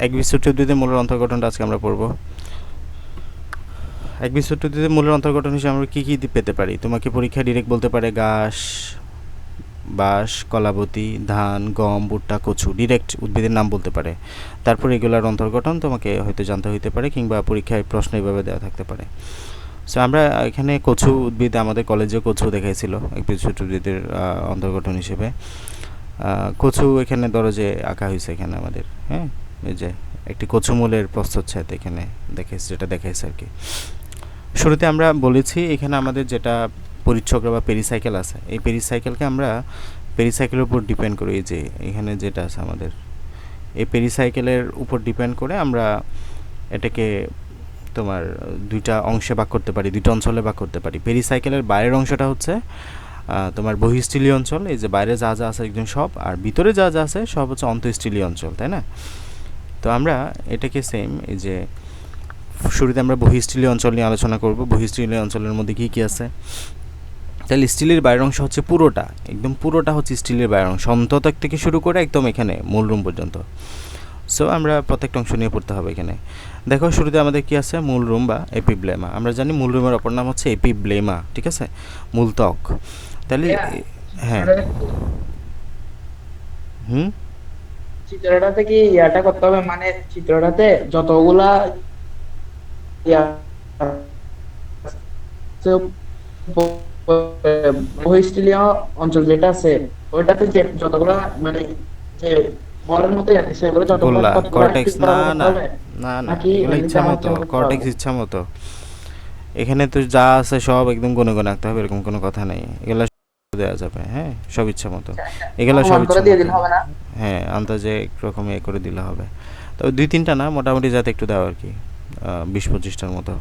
একবিংশ উদ্ভিদের মূলের অন্তর্গঠনটা আজকে আমরা পড়ব। একবিংশ উদ্ভিদের মূলের অন্তর্গঠন হিসেবে আমরা কী কী পেতে পারি? তোমাকে পরীক্ষায় ডিরেক্ট বলতে পারে ঘাস, বাঁশ, কলাবতী, ধান, গম, ভুট্টা, কচু, ডিরেক্ট উদ্ভিদের নাম বলতে পারে। তারপর এগুলোর অন্তর্গঠন তোমাকে হয়তো জানতে হইতে পারে, কিংবা পরীক্ষায় প্রশ্ন এইভাবে দেওয়া থাকতে পারে। সো আমরা এখানে কচু উদ্ভিদ, আমাদের কলেজে কচু দেখাইছিল একবিংশ উদ্ভিদের অন্তর্গঠন হিসেবে। কচু এখানে ধরো যে আঁকা হয়েছে এখানে আমাদের, হ্যাঁ, এই যে একটি কচু মূলের প্রস্থচ্ছেদ এখানে দেখাইছে, যেটা দেখাইছে আর কি। শুরুতে আমরা বলেছি এখানে আমাদের যেটা পরিচক্র বা পেরিসাইকেল আছে, এই পেরিসাইকেলকে আমরা পেরিসাইকেলের উপর ডিপেন্ড করি। যে এখানে যেটা আছে আমাদের এই পেরিসাইকেলের উপর ডিপেন্ড করে আমরা এটাকে তোমার দুইটা অংশে ভাগ করতে পারি, দুইটা অঞ্চলে ভাগ করতে পারি। পেরিসাইকেলের বাইরের অংশটা হচ্ছে তোমার বহিঃস্থলীয় অঞ্চল, এই যে বাইরে যা যা আছে একদম সব, আর ভিতরে যা যা আছে সব হচ্ছে অন্তঃস্থলীয় অঞ্চল, তাই না? তো আমরা এটাকে সেম, এই যে শুরুতে আমরা বহিঃস্থলীয় অঞ্চল নিয়ে আলোচনা করব। বহিঃস্থলীয় অঞ্চলের মধ্যে কী কী আছে? তাহলে স্টিলের বাইরের অংশ হচ্ছে পুরোটা, একদম পুরোটা হচ্ছে স্টিলের বাইরের অংশ, অন্ততক থেকে শুরু করে একদম এখানে মূলরুম পর্যন্ত। সো আমরা প্রত্যেকটা অংশ নিয়ে পড়তে হবে এখানে। দেখো শুরুতে আমাদের কি আছে? মূলরুম বা এপিব্লেমা। আমরা জানি মূলরুমের অপর নাম হচ্ছে এপিব্লেমা, ঠিক আছে, মূলত্বক। তাহলে হ্যাঁ, হুম, চিত্রটাতে কি ইয়াটা করতে হবে, মানে চিত্রটাতে যতগুলা ইয়া আছে, বহিঃস্থলীয় অঞ্চল যেটা আছে ওইটাতে যে যতগুলা মানে যে বলের মতো আছে সেগুলো যতগুলো গোল্লা ততগুলো কর্টেক্স, ঠিক না বরাবর করতে না হবে, না না, নাকি এগুলো এমনি ইচ্ছা জানা মতো, ইচ্ছা করতে হবে? কর্টেক্স ইচ্ছা মতো। এখানে তো যা আছে সব একদম গুনে গুনে আঁকতে হবে এরকম কোনো কথা নেই, এগুলো দেওয়া যাবে, হ্যাঁ, সব ইচ্ছা মতো, এগুলো সব অনুমান করে ইচ্ছা দিয়ে মতো। দিলে হবে না? হ্যাঁ, আন্দাজে একরকম এ করে দিলে হবে। তবে দুই তিনটা না, মোটামুটি যাতে একটু দাও আর কি, 20-25টার মতো।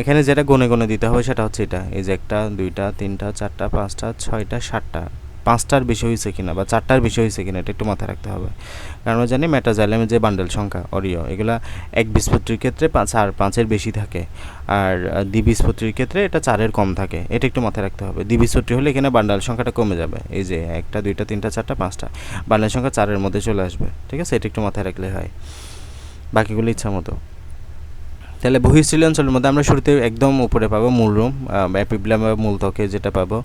এখানে যেটা গনে গনে দিতে হবে সেটা হচ্ছে এটা, এই যে 1টা 2টা 3টা 4টা 5টা 6টা 7টা, 5টার বেশি হয়েছে কিনা বা 4টার বেশি হয়েছে কিনা এটা একটু মাথায় রাখতে হবে। কারণ আমরা জানি মেটাজাইলামের যে বান্ডেল সংখ্যা অরিও, এগুলা একবীজপত্রীর ক্ষেত্রে 5-5-এর বেশি থাকে, আর দ্বিবীজপত্রীর ক্ষেত্রে এটা 4-এর কম থাকে, এটা একটু মাথায় রাখতে হবে। দ্বিবীজপত্রী হলে এখানে বান্ডেল সংখ্যাটা কমে যাবে, এই যে 1টা 2টা 3টা 4টা 5টা, বান্ডেল সংখ্যা 4-এর মধ্যে চলে আসবে, ঠিক আছে, এটা একটু মাথায় রাখলে হয়, বাকিগুলো ইচ্ছা মতো। তাহলে বহিঃস্থলীয় অঞ্চলের মধ্যে আমরা শুরুতে একদম উপরে পাবো মূলরুম, এপিব্লেম বা মূলত্বকে যেটা পাবো,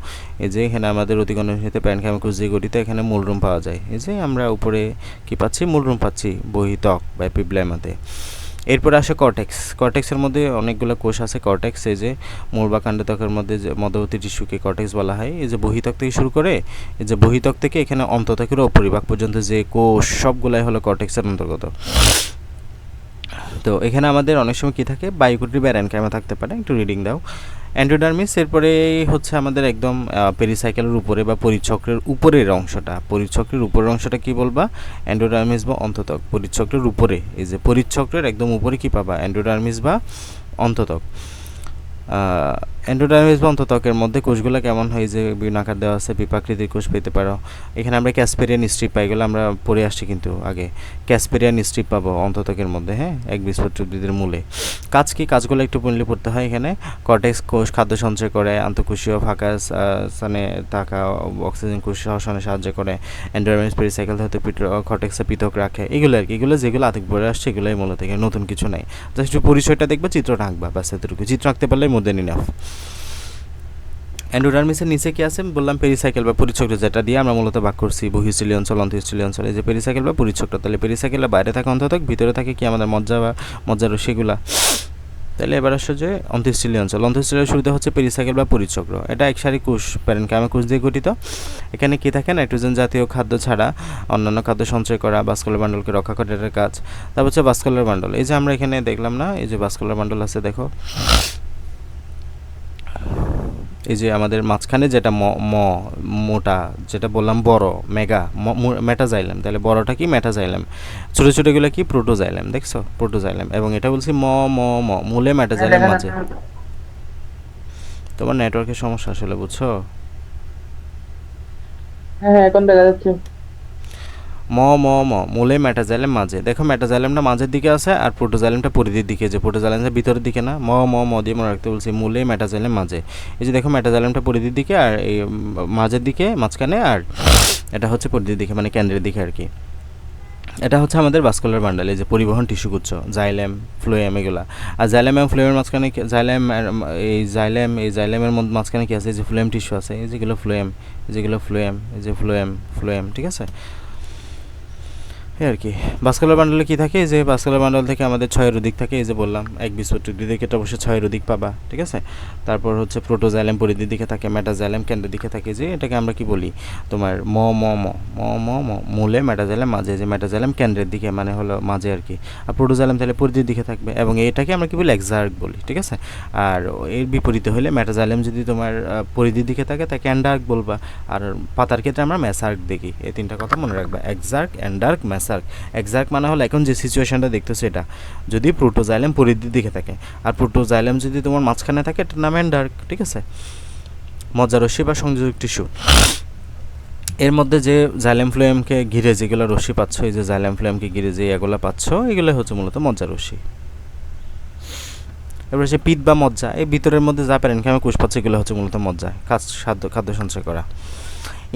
এই যে এখানে আমাদের অতিগণিত প্যানক্যামিকুস দিয়ে গঠিত, এখানে মূলরুম পাওয়া যায়। এই যে আমরা উপরে কি পাচ্ছি? মূলরুম পাচ্ছি বহিত্বক বা এপিব্লেমাতে। এরপরে আসে কর্টেক্স। কর্টেক্সের মধ্যে অনেকগুলো কোষ আছে। কর্টেক্স, এই যে মূল বা কাণ্ডত্বকের মধ্যে যে মধ্যবর্তী টিস্যুকে কর্টেক্স বলা হয়। এই যে বহিত্বক থেকে শুরু করে, এই যে বহিত্বক থেকে এখানে অন্তত্বকের উপরিভাগ পর্যন্ত যে কোষ সবগুলাই হলো কর্টেক্সের অন্তর্গত। তো এখানে আমাদের অনেক সময় কী থাকে? বায়োকুটি বা অ্যারেনকাইমা থাকতে পারে, একটু রিডিং দাও। অ্যান্ডোডার্মিস, এরপরে হচ্ছে আমাদের একদম পেরিসাইকেলের উপরে বা পরিচক্রের উপরের অংশটা। পরিচক্রের উপরের অংশটা কি বলবা? অ্যান্ডোডার্মিস বা অন্তত্বক। পরিচক্রের উপরে, এই যে পরিচক্রের একদম উপরে কি পাবা? অ্যান্ডোডার্মিস বা অন্তত্বক। এন্ডোডার্মিস বা অন্তত্বকের মধ্যে কোষগুলো কেমন হয়? যে বিভিন্ন আকার দেওয়া আছে, বিপাকৃতির কোষ পেতে পারো। এখানে আমরা ক্যাসপেরিয়ান স্ট্রিপ পাই, এগুলো আমরা পড়ে আসছি কিন্তু আগে। ক্যাসপেরিয়ান স্ট্রিপ পাবো অন্তত্বকের মধ্যে, হ্যাঁ, একবীজপত্রী উদ্ভিদের মূলে। কাজ কি? কাজগুলো একটু পড়লে পড়তে হয়। এখানে কর্টেক্স কোষ খাদ্য সঞ্চয় করে, আন্তঃকোষীয় ফাঁকা স্থানে থাকা অক্সিজেন কোষ শ্বসনে সাহায্য করে, এন্ডোডার্মিস পেরিসাইকেল হতে কর্টেক্সে পৃথক রাখে, এগুলো আর কি। এগুলো যেগুলো আতিক পড়ে আসছে এগুলোই মূলত, এখানে নতুন কিছু নাই। জাস্ট একটু পরিচয়টা দেখবা, চিত্রটা আঁকবা, ব্যাস এতটুকু। চিত্র আঁকতে পারলে মোর দেন ইনাফ। এন্ডোডার্মিসের নিচে কি আছে বললাম? পেরিসাইকেল বা পরিচক্র, যেটা দিয়ে আমরা মূলত ভাগ করছি বহিঃস্থলীয় অঞ্চল, অন্তঃস্থলীয় অঞ্চল। এই যে পেরিসাইকেল বা পরিচক্র, তাহলে পেরিসাইকেলের বাইরে থাকে অন্ততক, ভিতরে থাকে কি আমাদের মজ্জা বা মজ্জারসিগুলা। তাহলে এবার আসছে যে অন্তঃস্থলীয় অঞ্চল। অন্তঃস্থলীয় শুরুতে হচ্ছে পেরিসাইকেল বা পরিচক্র। এটা একসারি কোষ, প্যারেনকাইমা কোষ দিয়ে গঠিত। এখানে কি থাকে? নাইট্রোজেন জাতীয় খাদ্য ছাড়া অন্যান্য খাদ্য সঞ্চয় করা, ভাস্কুলার বান্ডলকে রক্ষা করে এটার কাজ। তারপর হচ্ছে ভাস্কুলার বান্ডল। এই যে আমরা এখানে দেখলাম না, এই যে ভাস্কুলার বান্ডল আছে, দেখো এই যে আমাদের মাঝখানে যেটা মোটা, যেটা বললাম বড়, মেগা মেটাজাইলাম। তাহলে বড়টা কি? মেটাজাইলাম। ছোটো ছোটোগুলো কি? প্রোটোজাইলাম। দেখছো? প্রোটোজাইলাম। এবং এটা বলছি মূলে মেটাজাইলাম মাঝে। তোমার নেটওয়ার্কের সমস্যা আসলে, বুঝছো? হ্যাঁ হ্যাঁ, এখন দেখা যাচ্ছে। মূলে মেটাজাইলাম মাঝে। দেখো মেটাজাইলামটা মাঝের দিকে আছে আর প্রোটোজাইলামটা পরিধির দিকে, যে প্রোটোজাইলামটা ভিতরের দিকে না। দিয়ে মনে রাখতে বলছি, মূলে মেটাজাইলাম মাঝে। এই যে দেখো মেটাজাইলামটা পরিধির দিকে, আর এই মাঝের দিকে মাঝখানে, আর এটা হচ্ছে পরিধির দিকে, মানে কেন্দ্রের দিকে আর কি। এটা হচ্ছে আমাদের ভাস্কুলার বান্ডাল, এই যে পরিবহন টিস্যুগুচ্ছ, জাইলেম, ফ্লোয়েম এগুলা। আর জাইলেম এবং ফ্লোয়েমের মাঝখানে এই জাইলেমের মাঝখানে কি আছে, এই যে ফ্লোয়েম টিস্যু আছে, এই যেগুলো ফ্লোয়েম, যেগুলো ফ্লোয়েম, এই যে ফ্লোয়েম, ঠিক আছে। এই আর কি ভাস্কুলার বান্ডালে কী থাকে, যে ভাস্কুলার বান্ডাল থেকে আমাদের ছয়ের অধিক থাকে, এই যে বললাম একবীজপত্রী উদ্ভিদের ক্ষেত্রে অবশ্যই ছয়ের অধিক পাবা, ঠিক আছে। তারপর হচ্ছে প্রোটোজাইলেম পরিধির দিকে থাকে, মেটাজাইলেম কেন্দ্রের দিকে থাকে, যে এটাকে আমরা কি বলি তোমার মূলে, মেটাজাইলেম মাঝে, যে মেটাজাইলেম কেন্দ্রের দিকে মানে হলো মাঝে আর কি, আর প্রোটোজাইলেম তাহলে পরিধির দিকে থাকবে, এবং এটাকে আমরা কি বলি এক্সার্ক বলি, ঠিক আছে। আর এর বিপরীতে হলে মেটাজাইলেম যদি তোমার পরিধির দিকে থাকে তাকে অ্যান্ডার্ক বলবা, আর পাতার ক্ষেত্রে আমরা মেসার্ক দেখি। এই তিনটা কথা মনে রাখবা, এক্সার্ক, অ্যান্ডার্ক, মেসার্ক। এক্সার্ক মানে হলো এখন যে সিচুয়েশনটা দেখতেছো এটা যদি প্রোটোজাইলেম পরিধির দিকে থাকে, আর প্রোটোজাইলেম যদি তোমার মাঝখানে থাকে এটার নাম অ্যান্ডার্ক, ঠিক আছে। মজ্জারশ্মি বা সংযোজক টিস্যু, এর মধ্যে যে জাইলেম ফ্লোয়েমকে ঘিরে যেগুলো রশ্মি পাচ্ছ, এই যে জাইলেম ফ্লোয়েমকে ঘিরে যে এগুলো পাচ্ছ, এগুলো হচ্ছে মূলত মজ্জারশ্মি। এবার সে পিত্ত বা মজ্জা, এই ভিতরের মধ্যে যা প্যারেনকাইমা কোষ পাচ্ছে এগুলো হচ্ছে মূলত মজ্জা, খাদ্য সঞ্চয় করা।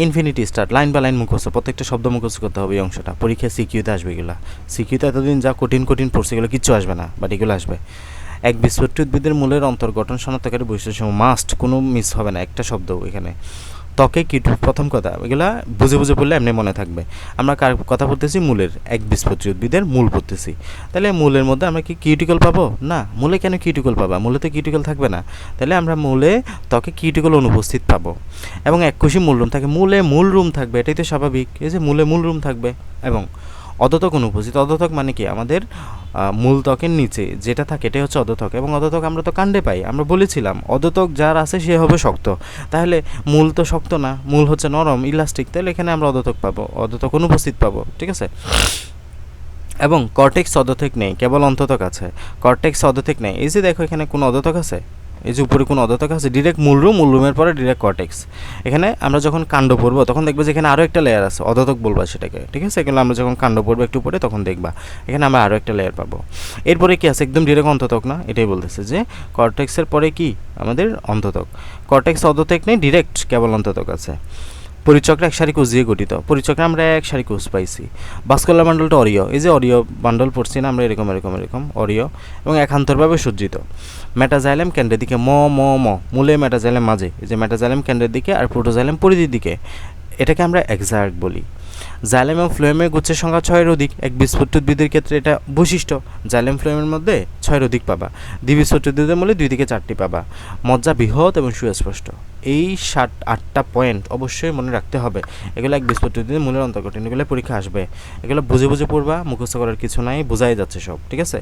ইনফিনিটি স্টার্ট, লাইন বা লাইন মুখস্থ, প্রত্যেকটা শব্দ মুখস্থ করতে হবে এই অংশটা, পরীক্ষায় সিকিউতে আসবে এগুলো। সিকিউতে এতদিন যা কঠিন পড়ছে এগুলো কিচ্ছু আসবে না, বাট এগুলো আসবে। একবীজপত্রী উদ্ভিদের মূলের অন্তর্গঠন শনাক্তকারী বৈশিষ্ট্য মাস্ট, কোনো মিস হবে না একটা শব্দ এখানে। ত্বকে কীট, প্রথম কথা এগুলা বুঝে পড়লে এমনি মনে থাকবে। আমরা কার কথা বলতেছি, মূলের, একবীজপত্রী উদ্ভিদের মূল পড়তেছি। তাহলে মূলের মধ্যে আমরা কি কিউটিকল পাবো না? মূলে কেন কিউটিকল পাবা? মূলে তো কিউটিকল থাকবে না। তাহলে আমরা মূলে ত্বকে কিউটিকল অনুপস্থিত পাবো, এবং এককোষী মূলরুম থাকে, মূলে মূলরুম থাকবে, এটাই তো স্বাভাবিক। এই যে মূলে মূলরুম থাকবে, এবং অধতক অনুপস্থিত। অধতক মানে কি, আমাদের মূল ত্বকের নিচে যেটা থাকে এটাই হচ্ছে অধতক, এবং অধতক আমরা তো কাণ্ডে পাই। আমরা বলেছিলাম অধতক যার আছে সে হবে শক্ত, তাহলে মূল তো শক্ত না, মূল হচ্ছে নরম, ইলাস্টিক, তাহলে এখানে আমরা অধতক পাবো, অধতক অনুপস্থিত পাবো, ঠিক আছে। এবং কর্টেক্স অধতক নেই, কেবল অন্ততক আছে, কর্টেক্স অধতক নেই। এই যে দেখো এখানে কোনো অধতক আছে, এই যে উপরে কোনো অধতক আছে, ডিরেক্ট মূলরুমের পরে ডিরেক্ট কর্টেক্স। এখানে আমরা যখন কাণ্ড পড়বো তখন দেখবো যে এখানে আরও একটা লেয়ার আছে, অধতক বলবা সেটাকে, ঠিক আছে। এগুলো আমরা যখন কাণ্ড পড়বো একটু পরে তখন দেখবা এখানে আমরা আরও একটা লেয়ার পাবো। এরপরে কি আছে, একদম ডিরেক্ট অন্ততক না, এটাই বলতেছে যে কর্টেক্সের পরে কি আমাদের অন্ততক। কর্টেক্স অধতক নেই, ডিরেক্ট কেবল অন্ততক আছে। পরিচক্র এক সারি কোষ দিয়ে গঠিত, পরিচক্রে আমরা এক সারি কোষ পাইছি। ভাস্কুলার বান্ডলটা অরিয়, এই যে অরিয় বান্ডল পড়ছি না আমরা, এরকম অরিয়, এবং একান্তরভাবে সজ্জিত। মেটাজাইলেম কেন্দ্রের দিকে, মূলে মেটাজাইলেম মাঝে, এই যে মেটাজাইলেম কেন্দ্রের দিকে, আর প্রোটোজাইলেম পরিধির দিকে, এটাকে আমরা এক্সার্ক বলি। জাইলেম এবং ফ্লোয়েমের গুচ্ছের সংখ্যা 6-এর অধিক, একবীজপত্রী উদ্ভিদের ক্ষেত্রে এটা বৈশিষ্ট্য, জাইলেম ফ্লোয়েমের মধ্যে 6-এর অধিক পাবা। দ্বিবীজপত্রী উদ্ভিদের মূলে 2 থেকে 4টি পাবা। মজ্জা বৃহৎ এবং সুস্পষ্ট। এই 7-8টা পয়েন্ট অবশ্যই মনে রাখতে হবে, এগুলো একবীজপত্রী উদ্ভিদের মূলের অন্তর্গঠন, এগুলো পরীক্ষা আসবে, এগুলো বুঝে পড়বা, মুখস্থ করার কিছু নাই, বোঝাই যাচ্ছে সব, ঠিক আছে।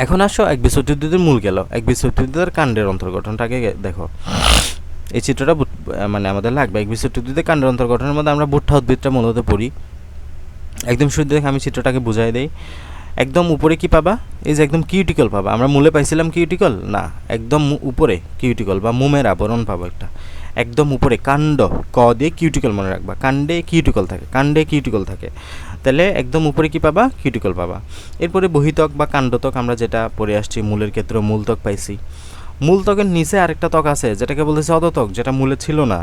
এখন আসো একবীজপত্রী উদ্ভিদের মূল গেল, একবীজপত্রী উদ্ভিদের কাণ্ডের অন্তর্গঠনটাকে দেখো। এই চিত্রটা মানে আমাদের লাগবে। একবীজপত্রী উদ্ভিদের কাণ্ডের অন্তর্গঠনের মধ্যে আমরা ভুট্টা উদ্ভিদটা মূলত পড়ি। একদম শুরু দেখে আমি চিত্রটাকে বুঝাই দেই। একদম উপরে কি পাবা, এই যে একদম কিউটিকল পাবা। আমরা মূলে পাইছিলাম কিউটিকল না, একদম উপরে কিউটিকল বা মোমের আবরণ পাবো একটা, একদম উপরে কাণ্ড, ক দিয়ে কিউটিকল মনে রাখবা, কাণ্ডে কিউটিকল থাকে, তাহলে একদম উপরে কি পাবা, কিউটিকল পাবা। এরপরে বহিত্বক বা কাণ্ডত্বক, আমরা যেটা পড়ে আসছি মূলের ক্ষেত্রে মূলত্বক পাইছি। মূলত্বকের নিচে আরেকটা ত্বক আছে যেটাকে বলতেছে অধতক, যেটা মূলে ছিল না।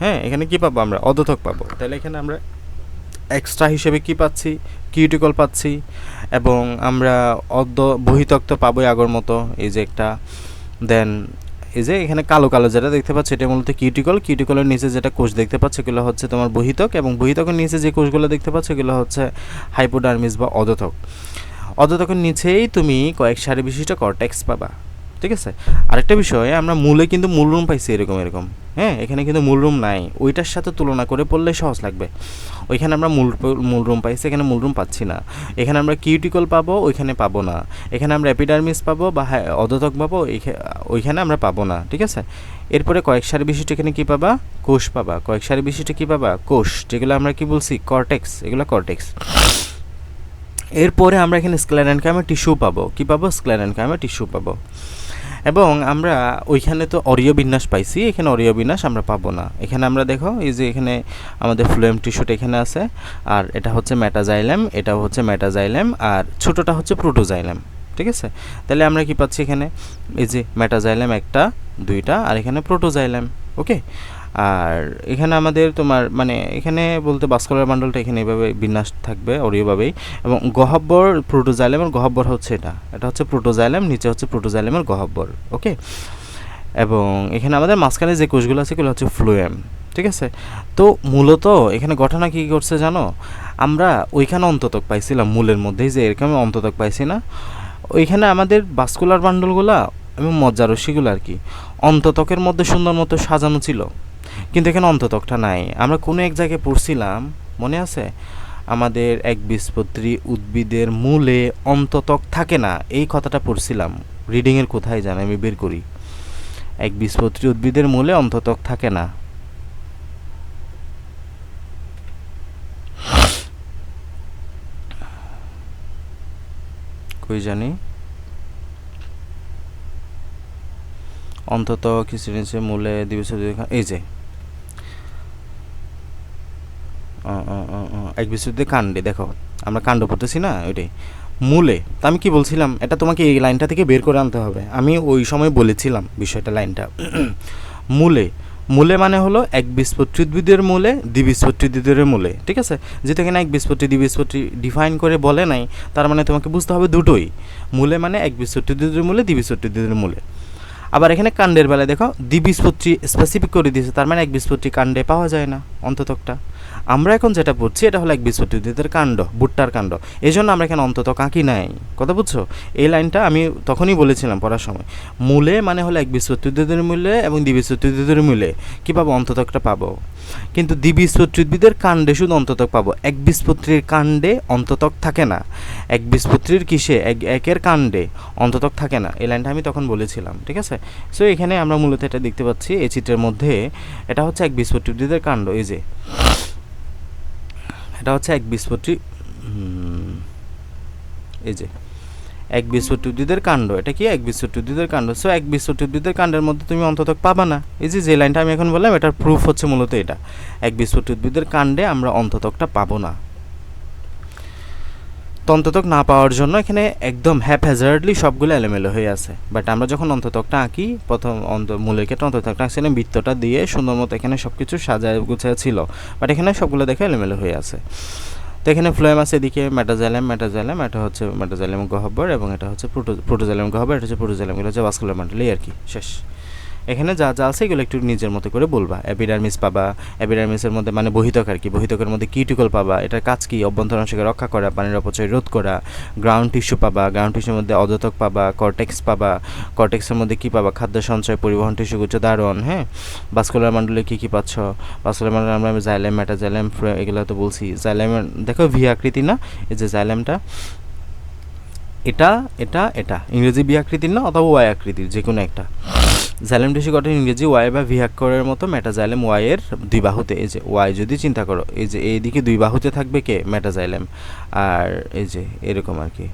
হ্যাঁ, এখানে কি পাবো আমরা, অধতক পাবো। তাহলে এখানে আমরা এক্সট্রা হিসেবে কি পাচ্ছি, কিউটিকল পাচ্ছি, এবং আমরা বহিত্বক তো পাবোই আগর মতো, এই যে একটা। দেন এই যে এখানে কালো যেটা দেখতে পাচ্ছি এটা মূলত কিউটিকলের নিচে যেটা কোষ দেখতে পাচ্ছি এগুলো হচ্ছে তোমার বহিত্বক, এবং বহিত্বকের নিচে যে কোষগুলো দেখতে পাচ্ছ এগুলো হচ্ছে হাইপোডার্মিস বা অধতক। অধতকের নিচেই তুমি কয়েক সারি বিশিষ্ট কর্টেক্স পাবা, ঠিক আছে। আরেকটা বিষয়, আমরা মূলে কিন্তু মূলরুম পাইছি এরকম, হ্যাঁ, এখানে কিন্তু মূলরুম নাই, ওইটার সাথে তুলনা করে পড়লে সহজ লাগবে। ওইখানে আমরা মূলরুম পাইছি, এখানে মূলরুম পাচ্ছি না। এখানে আমরা কিউটিকল পাবো, ওইখানে পাবো না। এখানে আমরা এপিডার্মিস পাবো বা অধতক পাবো, ওইখানে আমরা পাবো না, ঠিক আছে। এরপরে কয়েক সারি বিশিষ্ট এখানে কি পাবা, কোষ পাবা। কয়েক সারি বিশিষ্ট কি পাবা, কোষ, যেগুলো আমরা কি বলছি কর্টেক্স, এগুলো কর্টেক্স। এরপরে আমরা এখানে স্ক্লেরেনকাইমা টিস্যু পাবো, কি পাবো, স্ক্লেরেনকাইমা টিস্যু পাবো। এবং আমরা ওইখানে তো অরীয় বিন্যাস পাইছি, এখানে অরীয় বিন্যাস আমরা পাবো না। এখানে আমরা দেখো এই যে এখানে আমাদের ফ্লোয়েম টিস্যুটা এখানে আছে, আর এটা হচ্ছে মেটাজাইলেম, এটাও হচ্ছে মেটাজাইলেম, আর ছোটোটা হচ্ছে প্রোটোজাইলেম, ঠিক আছে। তাহলে আমরা কি পাচ্ছি এখানে, এই যে মেটাজাইলেম 1টা 2টা, আর এখানে প্রোটোজাইলেম, ওকে। আর এখানে আমাদের তোমার মানে এখানে বলতে ভাস্কুলার বান্ডলটা এখানে এভাবে বিন্যাস থাকবে ওইভাবেই, এবং গহ্বর প্রোটোজাইলেম আর গহ্বর হচ্ছে এটা হচ্ছে প্রোটোজাইলেম, নিচে হচ্ছে প্রোটোজাইলেমের গহ্বর। ওকে, এবং এখানে আমাদের মাঝখানে যে কোষগুলো আছে এগুলো হচ্ছে ফ্লুয়েম। ঠিক আছে, তো মূলত এখানে ঘটনা কী করছে জানো, আমরা ওইখানে অন্ততক পাইছিলাম মূলের মধ্যেই যে এরকম অন্ততক পাইছি না, ওইখানে আমাদের ভাস্কুলার বান্ডলগুলা এবং মজ্জারশ্মিগুলো আর কি অন্ততকের মধ্যে সুন্দর মতো সাজানো ছিল, কিন্তু এখানে অন্ততকটা নাই। আমরা কোনো এক জায়গায় পড়ছিলাম, মনে আছে, আমাদের একবীজপত্রী উদ্ভিদের মূলে অন্ততক থাকে না, এই কথাটা পড়ছিলাম। রিডিংয়ের কোথায় জানো, আমি বের করি। একবীজপত্রী উদ্ভিদের মূলে অন্ততক থাকে না, কই জানি, অন্তত কিছু জিনিসের মূলে দ্বিবীজপত্রী, এই যে একবীজপত্রী কাণ্ডে, দেখো আমরা কাণ্ড পড়তেছি না, ওইটাই মূলে। তো আমি কি বলছিলাম, এটা তোমাকে এই লাইনটা থেকে বের করে আনতে হবে, আমি ওই সময় বলেছিলাম বিষয়টা, লাইনটা মূলে, মূলে মানে হলো একবীজপত্রী উদ্ভিদের মূলে, দ্বিবীজপত্রী উদ্ভিদের মূলে। ঠিক আছে, যেহেতু এখানে একবীজপত্রী দ্বিবীজপত্রী ডিফাইন করে বলে নাই, তার মানে তোমাকে বুঝতে হবে দুটোই, মূলে মানে একবীজপত্রী উদ্ভিদের মূলে, দ্বিবীজপত্রী উদ্ভিদের মূলে। আবার এখানে কাণ্ডের বেলায় দেখো দ্বিবীজপত্রী স্পেসিফিক করে দিয়েছে, তার মানে একবীজপত্রী কাণ্ডে পাওয়া যায় না অন্ততকটা। আমরা এখন যেটা পড়ছি এটা হলো একবীজপত্রী উদ্ভিদের কাণ্ড, ভুট্টার কাণ্ড, এই জন্য আমরা এখানে অন্ততক আঁকি নাই। কথা বুঝছো? এই লাইনটা আমি তখনই বলেছিলাম পড়ার সময়, মূলে মানে হলো একবীজপত্রী উদ্ভিদের মূলে এবং দ্বিবীজপত্রী উদ্ভিদের মূলে কী পাবো, অন্ততকটা পাবো। কিন্তু দ্বিবীজপত্রী উদ্ভিদের কাণ্ডে শুধু অন্ততক পাবো, একবীজপত্রীর কাণ্ডে অন্ততক থাকে না। একবীজপত্রীর কিসে, একের কাণ্ডে অন্ততক থাকে না, এই লাইনটা আমি তখন বলেছিলাম। ঠিক আছে, সো এখানে আমরা মূলত এটা দেখতে পাচ্ছি এই চিত্রের মধ্যে, এটা হচ্ছে একবীজপত্রী উদ্ভিদের কাণ্ড, এই যে এটা হচ্ছে একবীজপত্রী, এই যে একবীজপত্রী উদ্ভিদের কাণ্ড, এটা কি একবীজপত্রী উদ্ভিদের কাণ্ড। সো একবীজপত্রী উদ্ভিদের কাণ্ডের মধ্যে তুমি অন্ততক পাবা না, এই যে লাইনটা আমি এখন বললাম এটার প্রুফ হচ্ছে মূলত এটা, একবীজপত্রী উদ্ভিদের কাণ্ডে আমরা অন্ততকটা পাবো না। তো অন্ততক না পাওয়ার জন্য এখানে একদম হ্যাপহ্যাজার্ডলি সবগুলো এলোমেলো হয়ে আছে, বাট আমরা যখন অন্ততকটা আঁকি, প্রথম মূলের ক্ষেত্রে অন্ততকটা আঁকছি না, বৃত্তটা দিয়ে সুন্দর মতো এখানে সব কিছু সাজায় গুছায় ছিল, বাট এখানে সবগুলো দেখে এলোমেলো হয়ে আছে। তো এখানে ফ্লোয়েম আছে, এদিকে মেটাজাইলেম, এটা হচ্ছে মেটাজাইলেম গহ্বর, এবং এটা হচ্ছে প্রোটোজাইলেম গহ্বর, এটা হচ্ছে প্রোটোজাইলেম, এগুলো হচ্ছে ভাস্কুলার বান্ডল, এই আর কি, শেষ। এখানে যা যা আছে এগুলো একটু নিজের মতো করে বলবা। এপিডার্মিস পাবা, এপিডার্মিসের মধ্যে মানে বহিতক আর কি, বহিতকের মধ্যে কিউটিকল পাবা, এটার কাজ কি, অভ্যন্তরাংশকে রক্ষা করা, পানির অপচয় রোধ করা। গ্রাউন্ড টিস্যু পাবা, গ্রাউন্ড টিস্যুর মধ্যে অধোতক পাবা, কর্টেক্স পাবা, কর্টেক্সের মধ্যে কী পাবা, খাদ্য সঞ্চয়, পরিবহন টিস্যু গুচ্ছ ধারণ। হ্যাঁ, ভাস্কুলার বান্ডলে কী কী পাচ্ছ, ভাস্কুলার বান্ডলে আমরা জাইলেম, মেটাজাইলেম, এগুলো তো বলছি। জাইলেমের দেখো ভি আকৃতি না, এই যে জাইলেমটা, এটা এটা এটা ইংরেজি বি আকৃতির না, অথবা ওয়াই আকৃতির, যে কোনো একটা। জাইলেম টিস্যু গঠন ইংরেজি ওয়াই বা ভি আকারের মতো, মেটাজাইলেম ওয়াই এর দুই বাহুতে, এই যে ওয়াই যদি চিন্তা করো, এই যে এইদিকে দুই বাহুতে থাকবে কে, মেটাজাইলেম, আর এই যে এরকম আর কি,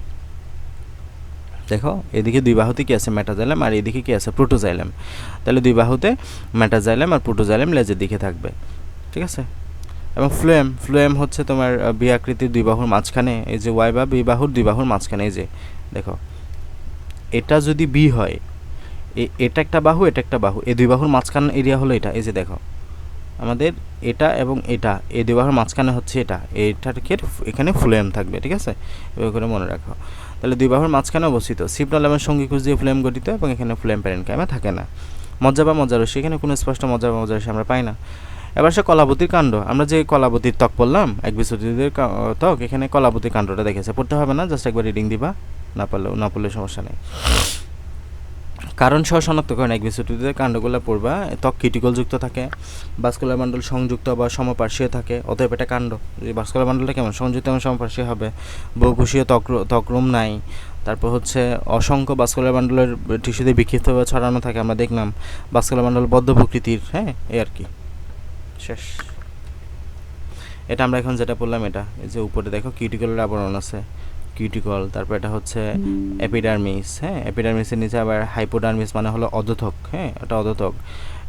দেখো এদিকে দুই বাহুতে কি আছে, মেটাজাইলেম, আর এদিকে কি আছে, প্রোটোজাইলেম। তাহলে দুই বাহুতে মেটাজাইলেম আর প্রোটোজাইলেম লেজের দিকে থাকবে। ঠিক আছে, এবং ফ্লোয়েম হচ্ছে তোমার বি আকৃতির দুই বাহুর মাঝখানে, এই যে ওয়াই বা বি বাহুর দুই বাহুর মাঝখানে, এই যে দেখো এটা যদি বি হয়, এটা একটা বাহু, এটা একটা বাহু, এই দুই বাহুর মাঝখান এরিয়া হলো এটা, এই যে দেখো আমাদের এটা এবং এটা, এই দুই বাহুর মাঝখানে হচ্ছে এটা, এইটাকে এখানে ফ্লোয়েম থাকবে। ঠিক আছে, এভাবে করে মনে রাখো। তাহলে দুই বাহুর মাঝখানে অবস্থিত সিপ্টাল এবং সঙ্গীকুশ দিয়ে ফ্লোয়েম গঠিত, এবং এখানে ফ্লোয়েম প্যারেনকাইমা থাকে না। মজ্জা বা মজ্জারশ্মি, এখানে কোনো স্পষ্ট মজ্জা বা মজ্জারশ্মি আমরা পাই না। এবার সে কলাবতীর কাণ্ড, আমরা যে কলাবতীর ত্বক পড়লাম, একবীজপত্রীদের ত্বক, এখানে কলাবতীর কাণ্ডটা দেখেছে, পড়তে হবে না, জাস্ট একবার রিডিং দিবা, না পড়লে সমস্যা নেই। কারণ সহ শনাক্তকরণ, একবীজপত্রীদের কাণ্ডগুলো পড়বা, ত্বক কিউটিকল যুক্ত থাকে, ভাস্কুলার বান্ডল সংযুক্ত বা সমপার্শ্বীয় থাকে, অতএব এটা কাণ্ড। ভাস্কুলার বান্ডলটা কেমন, সংযুক্ত এবং সমপার্শ্বীয় হবে, বহুকোষীয় ত্বকরুম নাই, তারপর হচ্ছে অসংখ্য ভাস্কুলার বান্ডলের টিস্যুতে বিক্ষিপ্তভাবে ছড়ানো থাকে, আমরা দেখলাম ভাস্কুলার বান্ডল বদ্ধ প্রকৃতির। হ্যাঁ, এই আর কি, শেষ। এটা আমরা এখন যেটা পড়লাম, এটা এই যে উপরে দেখো কিউটিকলের আবরণ আছে, কিউটিকল, তারপর এটা হচ্ছে এপিডার্মিস। হ্যাঁ, এপিডার্মিসের নিচে আবার হাইপোডার্মিস মানে হলো অধোতক। হ্যাঁ, এটা অধোতক,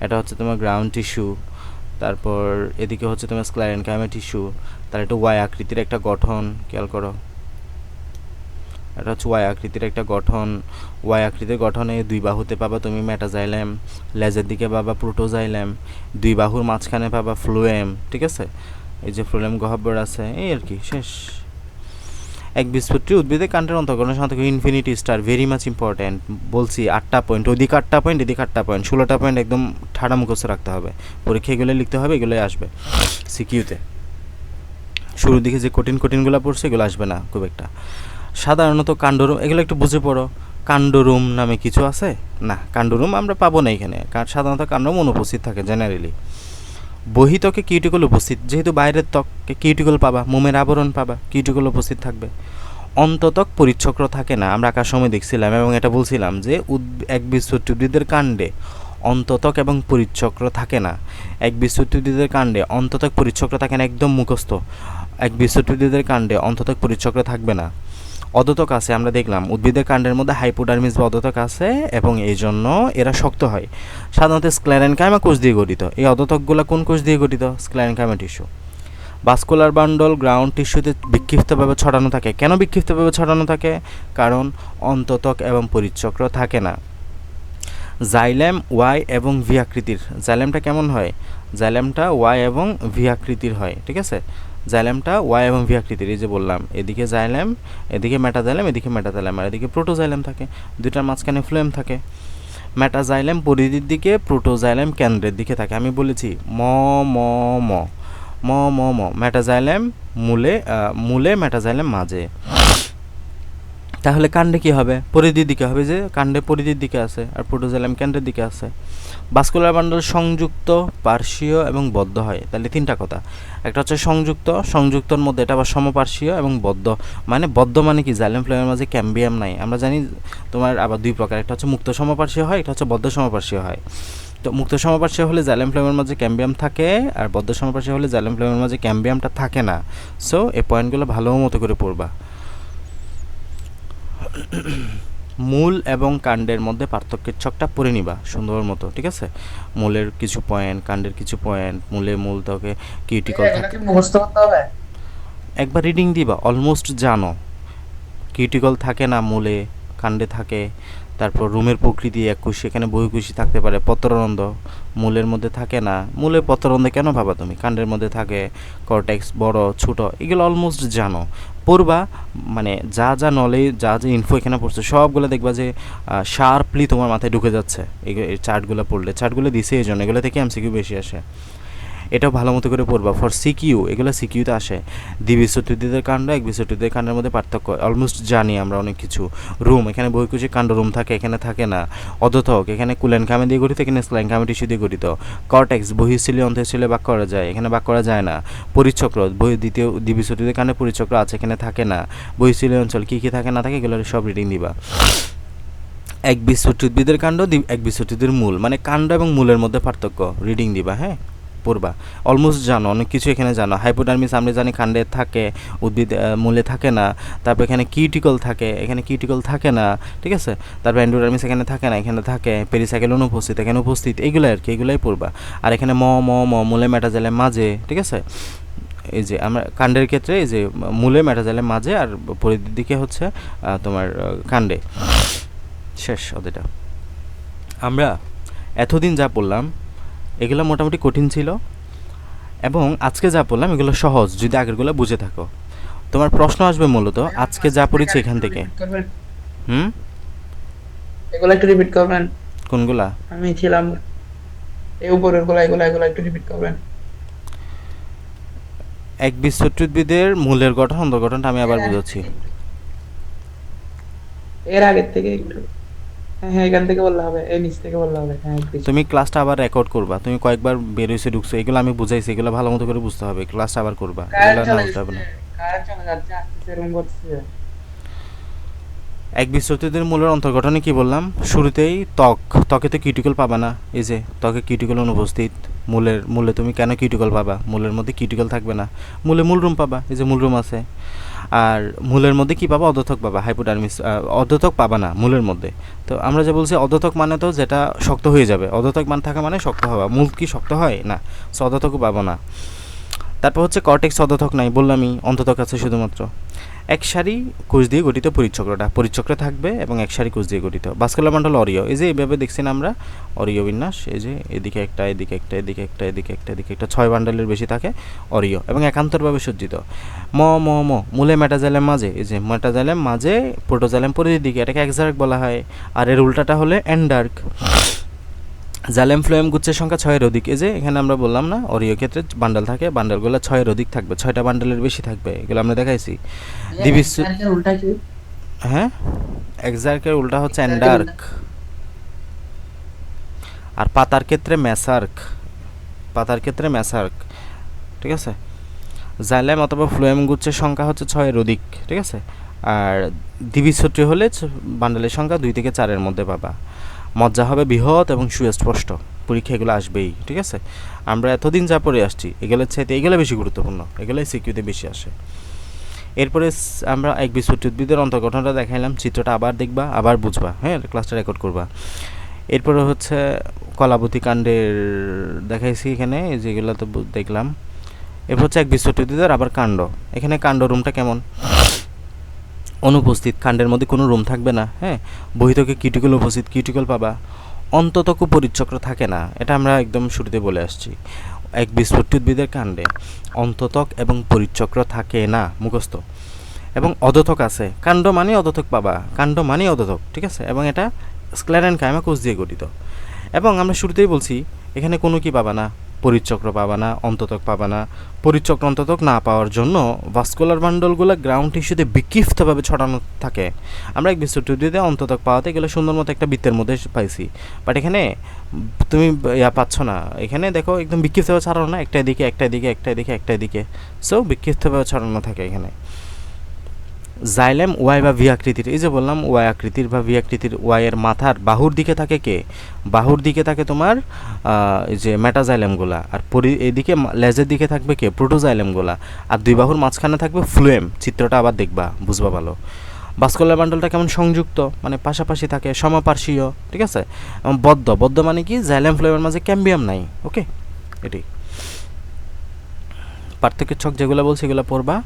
এটা হচ্ছে তোমার গ্রাউন্ড টিস্যু, তারপর এদিকে হচ্ছে তোমার স্ক্লেরেনকাইমা টিস্যু, তার একটা ওয়াই আকৃতির একটা গঠন, খেয়াল করো এটা হচ্ছে ওয়াই আকৃতির একটা গঠন। ওয়াই আকৃতির গঠনে দুই বাহুতে পাবা তুমি মেটাজাইলেম, লেজের দিকে পাবা প্রোটোজাইলেম, দুই বাহুর মাঝখানে পাবা ফ্লুয়েম, ঠিক আছে, এই যে ফ্লুয়েম গহ্বর আছে, এই আর কি, শেষ। একবীজপত্রী উদ্ভিদে কাণ্ডের অন্তর্গঠন সাধারণত infinity star, very much important. বলছি 8টা পয়েন্ট, ওদিকে 8টা পয়েন্ট, এদিকে 8টা পয়েন্ট, 16টা পয়েন্ট একদম ঠাড়া মুখস্থ রাখতে হবে। পরীক্ষা এগুলো লিখতে হবে, এগুলোই আসবে সিকিউতে। শুরুর দিকে যে কঠিন কঠিনগুলো পড়ছে এগুলো আসবে না খুব একটা। সাধারণত কাণ্ডরুম, এগুলো একটু বুঝে পড়ো। কাণ্ডরুম নামে কিছু আছে না, কাণ্ডরুম আমরা পাবো না এখানে, কারণ সাধারণত কাণ্ডরুম অনুপস্থিত থাকে জেনারেলি। বহিত্বকে কিউটিকল উপস্থিত, যেহেতু বাইরের ত্বককে কিউটিকল পাবা, মোমের আবরণ পাবা, কিউটিকল উপস্থিত থাকবে। অন্তত্বক পরিচ্ছক্র থাকে না, আমরা আঁকার সময় দেখছিলাম এবং এটা বলছিলাম যে একবীজপত্রী উদ্ভিদের কাণ্ডে অন্তত্বক এবং পরিচ্ছক্র থাকে না। একবীজপত্রী উদ্ভিদের কাণ্ডে অন্তত্বক পরিচ্ছক্র থাকে না, একদম মুখস্থ। একবীজপত্রী উদ্ভিদের কাণ্ডে অন্তত্বক পরিচ্ছক্র থাকবে না। অদতক আছে, আমরা দেখলাম উদ্ভিদের কাণ্ডের মধ্যে হাইপোডার্মিস বা অদতক আছে এবং এই জন্য এরা শক্ত হয়। সাধারণত স্ক্লেরেনকাইমা কোষ দিয়ে গঠিত। এই অদতকগুলো কোন কোষ দিয়ে গঠিত? Sclerenchyma tissue. Vascular bundle ground টিস্যুতে বিক্ষিপ্তভাবে ছড়ানো থাকে। কেন বিক্ষিপ্তভাবে ছড়ানো থাকে? কারণ অন্ততক এবং পরিচ্ছক্র থাকে না। জাইলেম ওয়াই এবং ভি আকৃতির। জাইলেমটা কেমন হয়? জাইলেমটা ওয়াই এবং ভি আকৃতির হয়, ঠিক আছে। জাইলেমটা ওয়াই এবং ভি আকৃতির, এই যে বললাম, এদিকে জাইলেম, এদিকে মেটাজাইলেম, এদিকে মেটাজাইলেম, আর এদিকে প্রোটোজাইলেম থাকে, দুইটার মাঝখানে ফ্লোয়েম থাকে। মেটাজাইলেম পরিধির দিকে, প্রোটোজাইলেম কেন্দ্রের দিকে থাকে। আমি বলেছি ম ম ম ম ম ম মেটাজাইলেম মূলে মেটাজাইলেম মাঝে। তাহলে কাণ্ডে কি হবে? পরিধির দিকে হবে, যে কাণ্ডে পরিধির দিকে আছে আর প্রোটোজাইলেম কেন্দ্রের দিকে আছে। ভাস্কুলার বান্ডল সংযুক্ত, পার্শ্বীয় এবং বদ্ধ হয়। তাহলে তিনটা কথা, একটা হচ্ছে সংযুক্ত, সংযুক্তর মধ্যে এটা আবার সমপার্শ্বীয় এবং বদ্ধ। মানে বদ্ধ মানে কি? জাইলেম ফ্লোয়েমের মাঝে ক্যাম্বিয়াম নাই, আমরা জানি। তোমার আবার দুই প্রকার, একটা হচ্ছে মুক্ত সমপার্শ্বীয় হয়, একটা হচ্ছে বদ্ধ সমপার্শ্বীয় হয়। তো মুক্ত সমপার্শ্বীয় হলে জাইলেম ফ্লোয়েমের মাঝে ক্যাম্বিয়াম থাকে, আর বদ্ধ সমপার্শ্বীয় হলে জাইলেম ফ্লোয়েমের মাঝে ক্যাম্বিয়ামটা থাকে না। সো এই পয়েন্টগুলো ভালো মতো করে পড়বা। মূল এবং কাণ্ডের মধ্যে পার্থক্যের ছকটা পড়ে নিবা সুন্দর মতো, ঠিক আছে। মূলের কিছু পয়েন্ট, কাণ্ডের কিছু পয়েন্ট, মূল ত্বকে কিউটিকল এগুলো থাকে, কি মুখস্থ করতে হবে? একবার রিডিং দিবা, অলমোস্ট জানো। কিউটিকল থাকে না মূলে, কাণ্ডে থাকে। তারপর রুমের প্রকৃতি এককোষী, এখানে বহুকোষী থাকতে পারে। পত্ররন্ধ্র মূলের মধ্যে থাকে না। মূলে পত্ররন্ধ্র কেন ভাবা তুমি? কাণ্ডের মধ্যে থাকে। কর্টেক্স বড় ছোট, এগুলো অলমোস্ট জানো, পড়বা। মানে যা যা নলেজ, যা যা ইনফো এখানে পড়ছে সবগুলো দেখবা যে শার্পলি তোমার মাথায় ঢুকে যাচ্ছে। এই চার্টগুলো পড়লে, চার্টগুলো দিছে এই জন্য, এগুলো থেকে এমসিকিউ বেশি আসে। এটাও ভালো মতো করে পড়বা ফর সিকিউ, এগুলো সিকিউতে আসে। দ্বিবীজপত্রী উদ্ভিদের কাণ্ড, একবীজপত্রী উদ্ভিদের কাণ্ডের মধ্যে পার্থক্য অলমোস্ট জানি আমরা অনেক কিছু। রুম, এখানে বহুকোষী কাণ্ড রুম থাকে, এখানে থাকে না। অদতক, এখানে কুলেনকামে দিয়ে গঠিত, এখানে স্লাইনকামে টিস্যু দিয়ে গঠিত। কর্টেক্স বহিঃস্থলীয় অন্তঃস্থলীয় ভাগ করা যায়, এখানে ভাগ করা যায় না। পরিচক্র, দ্বিবীজপত্রী উদ্ভিদের কাণ্ডে পরিচক্র আছে, এখানে থাকে না। বহিঃস্থলীয় অঞ্চল কী কী থাকে না থাকে এগুলোর সব রিডিং দিবা। একবীজপত্রী উদ্ভিদের কাণ্ড, একবীজপত্রী উদ্ভিদের মূল, মানে কাণ্ড এবং মূলের মধ্যে পার্থক্য রিডিং দিবা, হ্যাঁ পড়বা। অলমোস্ট জানো, অনেক কিছু এখানে জানো। হাইপোডার্মিস আমরা জানি কাণ্ডে থাকে, উদ্ভিদ মূলে থাকে না। তারপর এখানে কিউটিকল থাকে, এখানে কিউটিকল থাকে না, ঠিক আছে। তারপর এন্ডোডার্মিস এখানে থাকে না, এখানে থাকে। পেরিসাইকেল অনুপস্থিত, এখানে উপস্থিত, এইগুলো আর কি, এগুলাই পড়বা। আর এখানে মূলে মেটাজাইলেম মাঝে, ঠিক আছে। এই যে আমরা কাণ্ডের ক্ষেত্রে এই যে মূলে মেটাজাইলেম মাঝে, আর পরিধির দিকে হচ্ছে তোমার কাণ্ডে। শেষ ওদেরটা। আমরা এতদিন যা পড়লাম এগুলো মোটামুটি কঠিন ছিল, এবং আজকে যা পড়লাম এগুলো সহজ যদি আগেরগুলো বুঝে থাকো। তোমার প্রশ্ন আসবে মূলত আজকে যা পড়েছি এখান থেকে। এগুলো একটু রিপিট করবেন। কোনগুলা? আমি ছিলাম এই উপরের গুলা, এগুলো একটু রিপিট করবেন। একবীজপত্রী উদ্ভিদের মূলের গঠন, অন্তর্গঠনটা আমি আবার বুঝাচ্ছি। এর আগের থেকে একটু, হ্যাঁ এখান থেকে বললে হবে, এই নিচ থেকে বললে হবে। হ্যাঁ তুমি ক্লাসটা আবার রেকর্ড করবা, তুমি কয়েকবার বের হইছে ঢুকছো, এগুলো আমি বুঝাইছি, এগুলো ভালো মতো করে বুঝতে হবে। ক্লাসটা আবার করবা, এগুলো না বুঝতে হবে না। কারেন্ট চলে যাচ্ছে, আসতেছে, এরকম করছে। একবীজপত্রীদের মূলের অন্তর্গঠনে কি বললাম? শুরুতেই ত্বকে তো কিউটিকল পাবা না, এই যে ত্বকে কিউটিকল অনুপস্থিত। মূলে তুমি কেন কিউটিকল পাবা? মূলের মধ্যে কিউটিকল থাকবে না। মূলে মূলরুম পাবা, এই যে মূলরুম আছে। আর মূলের মধ্যে কি পাবা? অদতক পাবা, হাইপোডার্মিস। অদতক পাবা না মূলের মধ্যে। তো আমরা যে বলছি অদতক মানে তো যেটা শক্ত হয়ে যাবে, অদতক মান থাকা মানে শক্ত হওয়া। মূল কি শক্ত হয় না? সো অদতকও পাবো না। তারপর হচ্ছে কর্টেক্স, অদতক নাই বললামই, অন্ততক আছে শুধুমাত্র। এক সারি কোষ দিয়ে গঠিত পরিচক্র থাকবে এবং এক সারি কোষ দিয়ে গঠিত। ভাস্কুলার বান্ডল অরিও, এই যে এইভাবে দেখছি না আমরা অরিও বিন্যাস, এই যে এদিকে একটা, এদিকে একটা, এদিকে একটা, এদিকে একটা, এদিকে একটা, 6 বান্ডেলের বেশি থাকে অরিও এবং একান্তরভাবে সজ্জিত। মূলে মেটাজাইলেম মাঝে, এই যে মেটাজাইলেম মাঝে, প্রোটোজাইলেম পরিধির দিকে, এটাকে এক্সার্ক বলা হয়। আর এর উল্টাটা হলে এন্ডার্ক। জাইলেম ফ্লোয়েম গুচ্ছের সংখ্যা 6-এর অধিক, এই যে এখানে আমরা বললাম না অরিও ক্ষেত্রে বান্ডেল থাকে, বান্ডেলগুলো 6-এর অধিক থাকবে, 6টা বান্ডেলের বেশি থাকবে, এগুলো আমরা দেখাইছি। দ্বিবীজস্বর, এর উল্টা কি? হ্যাঁ, এক্সার্কের উল্টা হচ্ছে এন্ডার্ক। আর পাতার ক্ষেত্রে মেসার্ক, ঠিক আছে। জাইলেম অথবা ফ্লোয়েম গুচ্ছের সংখ্যা হচ্ছে 6-এর অধিক, ঠিক আছে। আর দ্বিবীজসূত্রী হলে বান্ডেলের সংখ্যা 2 থেকে 4-এর মধ্যে পাবা। মজ্জা হবে বৃহৎ এবং সুস্পষ্ট, পরীক্ষা এগুলো আসবেই, ঠিক আছে। আমরা এতদিন যা পড়ে আসছি এগুলোর চাইতে এগুলো বেশি গুরুত্বপূর্ণ, এগুলোই সিকিউতে বেশি আসে। এরপরে আমরা একবীজপত্রী উদ্ভিদের অন্তর্গঠনটা দেখাইলাম, চিত্রটা আবার দেখবা, আবার বুঝবা, হ্যাঁ, ক্লাসটা রেকর্ড করবা। এরপরে হচ্ছে কলাবতী কাণ্ডের দেখাইছি এখানে, যেগুলো তো দেখলাম। এরপর হচ্ছে একবীজপত্রী উদ্ভিদের আবার কাণ্ড। এখানে কাণ্ড রুমটা কেমন? অনুপস্থিত, কাণ্ডের মধ্যে কোনো রুম থাকবে না, হ্যাঁ। বহিতকে কিউটিকল উপস্থিত, কিউটিকল পাবা। অন্ততক পরিচক্র থাকে না, এটা আমরা একদম শুরুতে বলে আসছি। একবীজপত্রী উদ্ভিদের কাণ্ডে অন্ততক এবং পরিচক্র থাকে না, মুখস্থ। এবং অধোথক আছে, কাণ্ড মানে অধোথক পাবা, কাণ্ড মানে অধোথক, ঠিক আছে। এবং এটা স্ক্লেরেন কাইমা কোষ দিয়ে গঠিত। এবং আমরা শুরুতেই বলছি এখানে কোনো কি পাবা না, পরিচক্র পাবা না, অন্ততক পাবা না। পরিচক্র অন্ততক না পাওয়ার জন্য ভাস্কুলার বান্ডলগুলো গ্রাউন্ড টিস্যুতে বিক্ষিপ্তভাবে ছড়ানো থাকে। আমরা এক বিস্তৃত উদ্ভিদে অন্ততক পাওয়াতে গেলে সুন্দর মতো একটা বৃত্তের মধ্যে পাইছি, বাট এখানে তুমি পাচ্ছ না। এখানে দেখো একদম বিক্ষিপ্তভাবে ছড়ানো না, একটা এদিকে একটা এদিকে একটা এদিকে একটা এদিকে, সো বিক্ষিপ্তভাবে ছড়ানো থাকে এখানে। জাইলেম ওয়াই বা ভি আকৃতির, এই যে বললাম ওয়াই আকৃতির বা ভি আকৃতির। ওয়াইয়ের মাথার বাহুর দিকে থাকে কে? বাহুর দিকে থাকে তোমার এই যে মেটাজাইলেমগুলা, আর এদিকে লেজের দিকে থাকবে কে? প্রোটোজাইলেমগুলা। আর দুই বাহুর মাঝখানে থাকবে ফ্লুয়েম। চিত্রটা আবার দেখবা, বুঝবা ভালো। ভাস্কুলার বান্ডলটা কেমন? সংযুক্ত, মানে পাশাপাশি থাকে, সমপার্শ্বীয়, ঠিক আছে। বদ্ধ মানে কি? জাইলেম ফ্লুয়েমের মাঝে ক্যাম্বিয়াম নাই, ওকে। এটি পার্থক্যের ছক যেগুলো বলছি এগুলো পড়বা,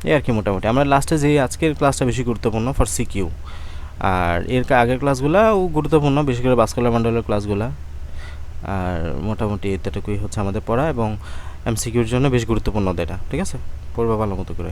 এই আর কি মোটামুটি। আমরা লাস্টে যে আজকের ক্লাসটা বেশি গুরুত্বপূর্ণ ফর সিকিউ, আর এর আগের ক্লাসগুলোও গুরুত্বপূর্ণ, বিশেষ করে ভাস্কুলার বান্ডলের ক্লাসগুলো। আর মোটামুটি এতটুকুই হচ্ছে আমাদের পড়া, এবং এমসিকিউর জন্য বেশ গুরুত্বপূর্ণ এটা, ঠিক আছে। পড়বা ভালো মতো করে।